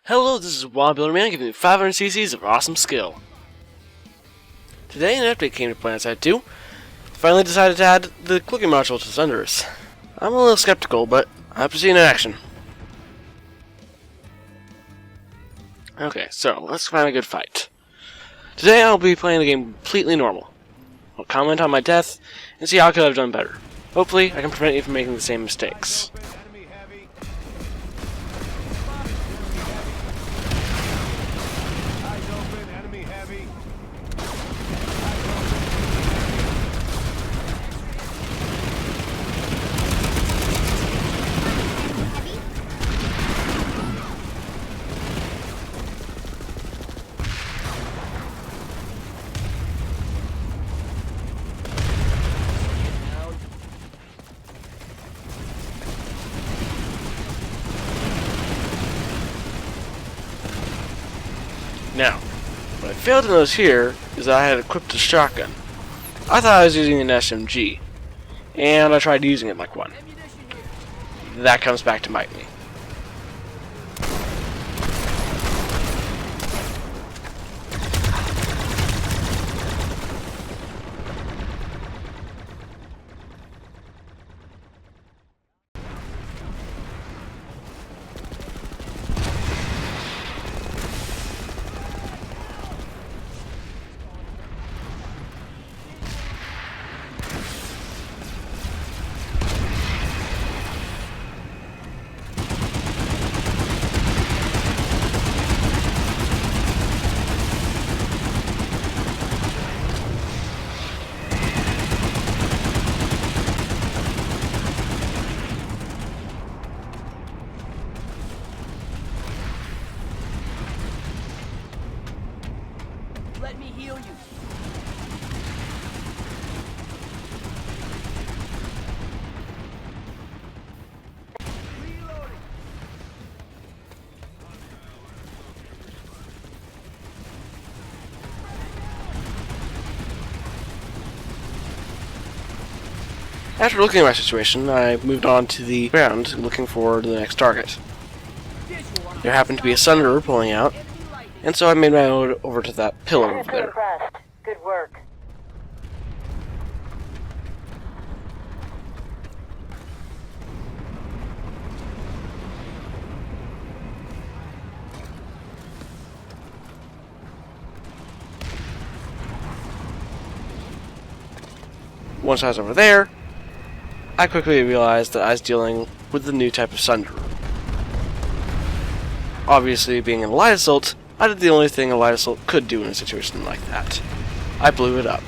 Hello, this is Wild Builder Man giving you 500 cc's of awesome skill. Today an update came to Planetside 2. Finally decided to add the clicking module to Thunderous. I'm a little skeptical, but I have to see it in action. Okay, so let's find a good fight. Today I'll be playing the game completely normal. I'll comment on my death and see how I could have done better. Hopefully I can prevent you from making the same mistakes. Now, what I failed to notice here is that I had equipped a shotgun. I thought I was using an SMG, and I tried using it like one. That comes back to bite me. Let me heal you. Reloading. After looking at my situation, I moved on to the ground looking for the next target. There happened to be a Sunderer pulling out, and so I made my way over to that pillar over there. Impressed. Good work. Once I was over there, I quickly realized that I was dealing with the new type of Sunderer. Obviously, being an light assault, I did the only thing a light assault could do in a situation like that. I blew it up.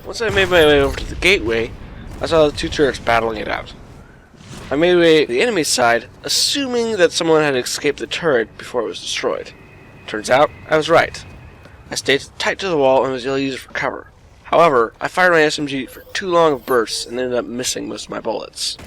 Once I made my way over to the gateway, I saw the two turrets battling it out. I made my way to the enemy's side, assuming that someone had escaped the turret before it was destroyed. Turns out, I was right. I stayed tight to the wall and was able to use it for cover. However, I fired my SMG for too long of bursts and ended up missing most of my bullets.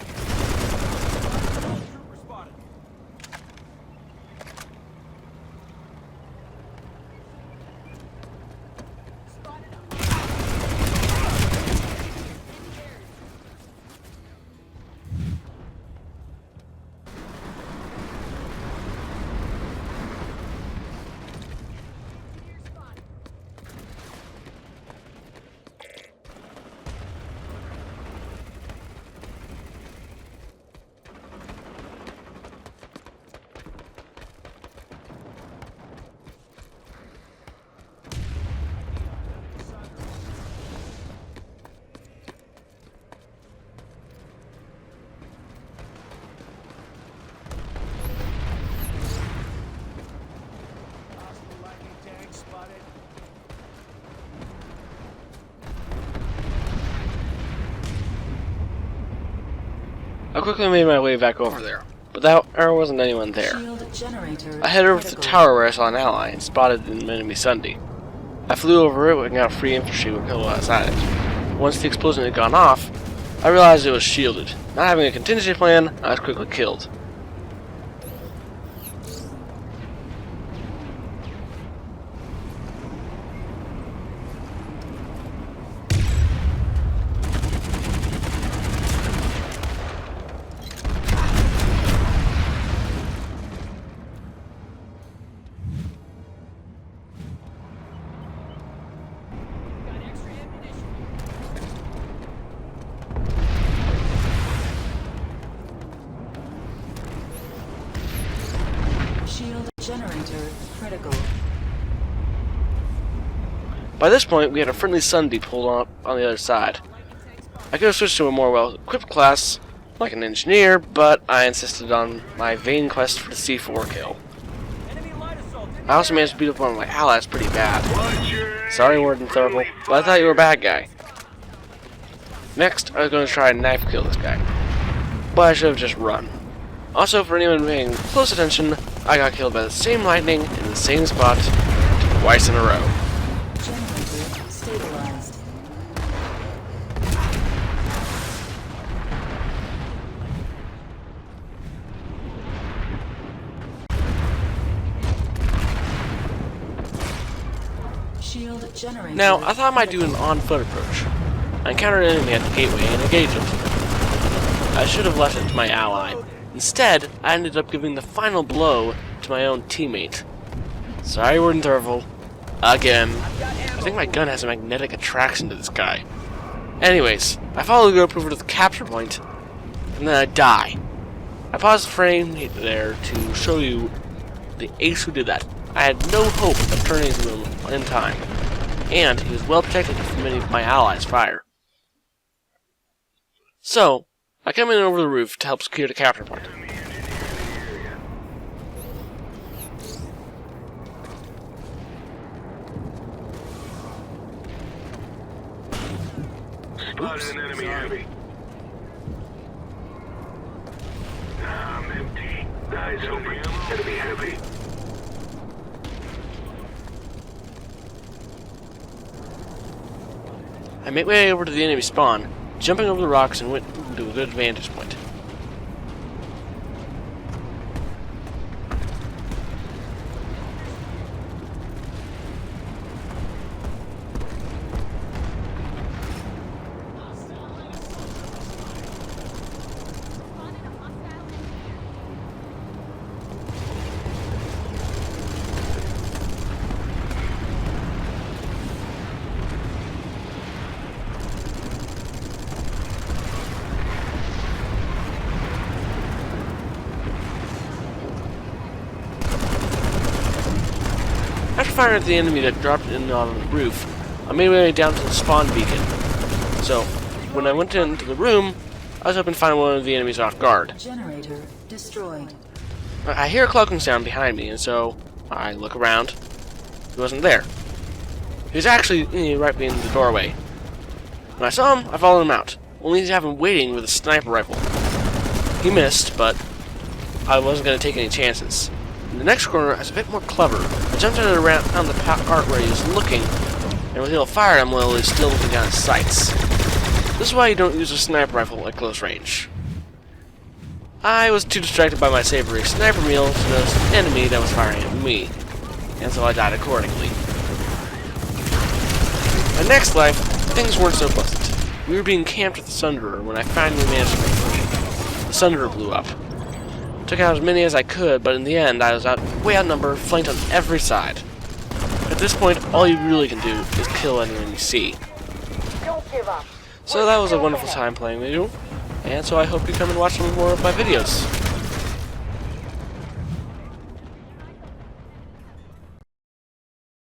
I quickly made my way back over there, but there wasn't anyone there. Shield generator I headed over to the critical. tower where I saw an ally and spotted an enemy Sunday. I flew over it and got free infantry with kill outside it. Once the explosion had gone off, I realized it was shielded. Not having a contingency plan, I was quickly killed. Shield generator critical. By this point, we had a friendly Sunday pulled up on the other side. I could have switched to a more well-equipped class, like an engineer, but I insisted on my vain quest for the C4 kill. I also managed to beat up one of my allies pretty bad. Sorry, Warden Thurble, but I thought you were a bad guy. Next, I was going to try and knife kill this guy, but I should have just run. Also, for anyone paying close attention, I got killed by the same lightning in the same spot twice in a row. Generator stabilized. Shield generator. Now, I thought I might do an on-foot approach. I encountered an enemy at the gateway and engaged it. I should have left it to my ally. Instead, I ended up giving the final blow to my own teammate. Sorry, Warden Thurble. Again. I think my gun has a magnetic attraction to this guy. Anyways, I follow the group over to the capture point, and then I die. I paused the frame there to show you the ace who did that. I had no hope of turning to him in time, and he was well protected from many of my allies' fire. So, I come in over the roof to help secure the capture point. Spotted an enemy heavy. I'm empty. Eyes open. Enemy heavy. I made my way over to the enemy spawn, jumping over the rocks and went to a good vantage point. After firing at the enemy that dropped in on the roof, I made my way down to the spawn beacon. So, when I went into the room, I was hoping to find one of the enemies off guard. Generator destroyed. I hear a cloaking sound behind me, and so I look around. He wasn't there. He was actually right behind the doorway. When I saw him, I followed him out, only to have him waiting with a sniper rifle. He missed, but I wasn't going to take any chances. In the next corner, I was a bit more clever. I jumped around on the part where he was looking, and with he'll fire him while he's still looking down his sights. This is why you don't use a sniper rifle at close range. I was too distracted by my savory sniper meal to notice an enemy that was firing at me, and so I died accordingly. My next life, things weren't so pleasant. We were being camped with the Sunderer when I finally managed to make it. The Sunderer blew up. Took out as many as I could, but in the end, I was way outnumbered, flanked on every side. At this point, all you really can do is kill anyone you see. Don't give up. So that was a wonderful time playing with you, and so I hope you come and watch some more of my videos.